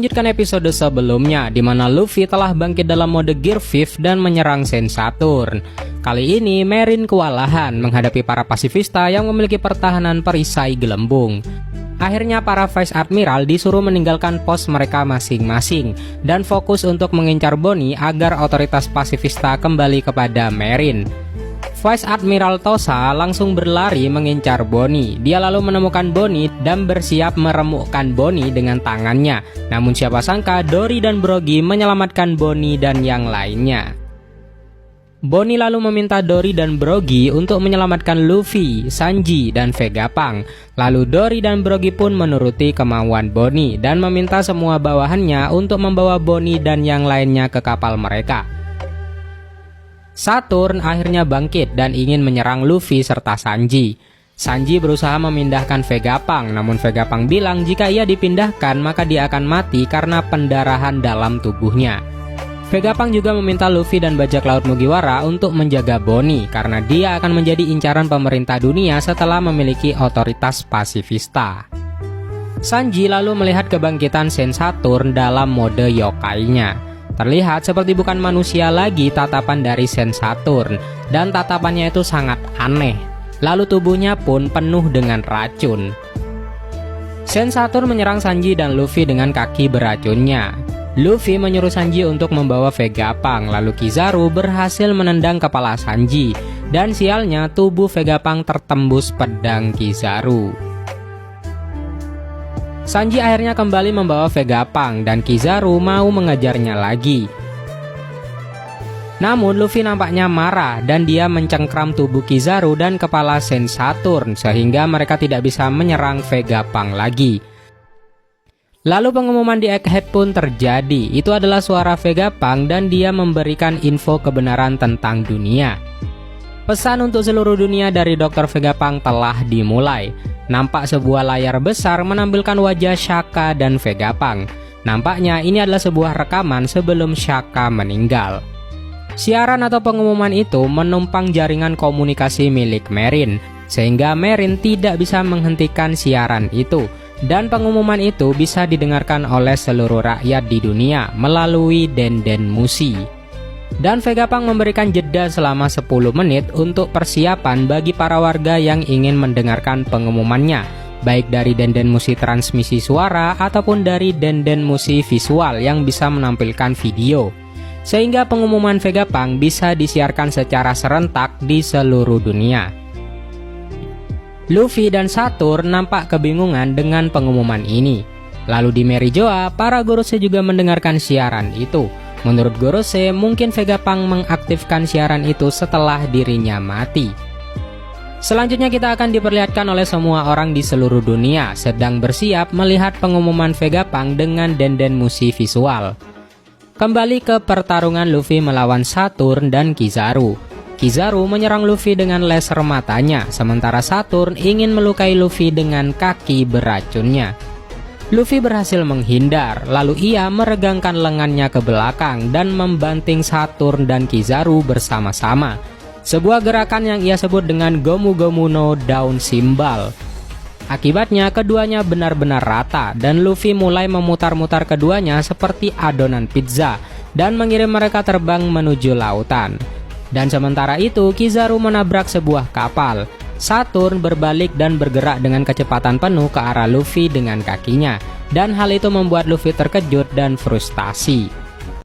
Lanjutkan episode sebelumnya di mana Luffy telah bangkit dalam mode Gear 5 dan menyerang Sen Saturn. Kali ini Marine kewalahan menghadapi para pasifista yang memiliki pertahanan perisai gelembung. Akhirnya para Vice Admiral disuruh meninggalkan pos mereka masing-masing dan fokus untuk mengincar Bonnie agar otoritas pasifista kembali kepada Marine. Vice Admiral Tosa langsung berlari mengincar Bonnie. Dia lalu menemukan Bonnie dan bersiap meremukkan Bonnie dengan tangannya. Namun siapa sangka Dory dan Brogy menyelamatkan Bonnie dan yang lainnya. Bonnie lalu meminta Dory dan Brogy untuk menyelamatkan Luffy, Sanji, dan Vegapunk. Lalu Dory dan Brogy pun menuruti kemauan Bonnie dan meminta semua bawahannya untuk membawa Bonnie dan yang lainnya ke kapal mereka. Saturn akhirnya bangkit dan ingin menyerang Luffy serta Sanji. Sanji berusaha memindahkan Vegapunk, namun Vegapunk bilang jika ia dipindahkan maka dia akan mati karena pendarahan dalam tubuhnya. Vegapunk juga meminta Luffy dan bajak laut Mugiwara untuk menjaga Bonnie karena dia akan menjadi incaran pemerintah dunia setelah memiliki otoritas pasifista. Sanji lalu melihat kebangkitan Sen Saturn dalam mode yokai-nya. Terlihat seperti bukan manusia lagi tatapan dari Sen Saturn, dan tatapannya itu sangat aneh. Lalu tubuhnya pun penuh dengan racun. Sen Saturn menyerang Sanji dan Luffy dengan kaki beracunnya. Luffy menyuruh Sanji untuk membawa Vegapunk, lalu Kizaru berhasil menendang kepala Sanji, dan sialnya tubuh Vegapunk tertembus pedang Kizaru. Sanji akhirnya kembali membawa Vegapunk dan Kizaru mau mengejarnya lagi. Namun Luffy nampaknya marah dan dia mencengkram tubuh Kizaru dan kepala Sen Saturn sehingga mereka tidak bisa menyerang Vegapunk lagi. Lalu pengumuman di Egghead pun terjadi. Itu adalah suara Vegapunk dan dia memberikan info kebenaran tentang dunia. Pesan untuk seluruh dunia dari Dr. Vegapunk telah dimulai. Nampak sebuah layar besar menampilkan wajah Shaka dan Vegapunk. Nampaknya ini adalah sebuah rekaman sebelum Shaka meninggal. Siaran atau pengumuman itu menumpang jaringan komunikasi milik Marine, sehingga Marine tidak bisa menghentikan siaran itu. Dan pengumuman itu bisa didengarkan oleh seluruh rakyat di dunia melalui Denden Mushi. Dan Vegapunk memberikan jeda selama 10 menit untuk persiapan bagi para warga yang ingin mendengarkan pengumumannya, baik dari Denden Mushi transmisi suara ataupun dari Denden Mushi visual yang bisa menampilkan video. Sehingga pengumuman Vegapunk bisa disiarkan secara serentak di seluruh dunia. Luffy dan Saturn nampak kebingungan dengan pengumuman ini. Lalu di Merijoa, para Gorosei juga mendengarkan siaran itu. Menurut Gorosei, mungkin Vegapunk mengaktifkan siaran itu setelah dirinya mati. Selanjutnya kita akan diperlihatkan oleh semua orang di seluruh dunia sedang bersiap melihat pengumuman Vegapunk dengan Denden Mushi visual. Kembali ke pertarungan Luffy melawan Saturn dan Kizaru. Kizaru menyerang Luffy dengan laser matanya, sementara Saturn ingin melukai Luffy dengan kaki beracunnya. Luffy berhasil menghindar, lalu ia meregangkan lengannya ke belakang dan membanting Saturn dan Kizaru bersama-sama. Sebuah gerakan yang ia sebut dengan Gomu Gomu no Down Symbol. Akibatnya keduanya benar-benar rata dan Luffy mulai memutar-mutar keduanya seperti adonan pizza dan mengirim mereka terbang menuju lautan. Dan sementara itu Kizaru menabrak sebuah kapal. Saturn berbalik dan bergerak dengan kecepatan penuh ke arah Luffy dengan kakinya, dan hal itu membuat Luffy terkejut dan frustasi.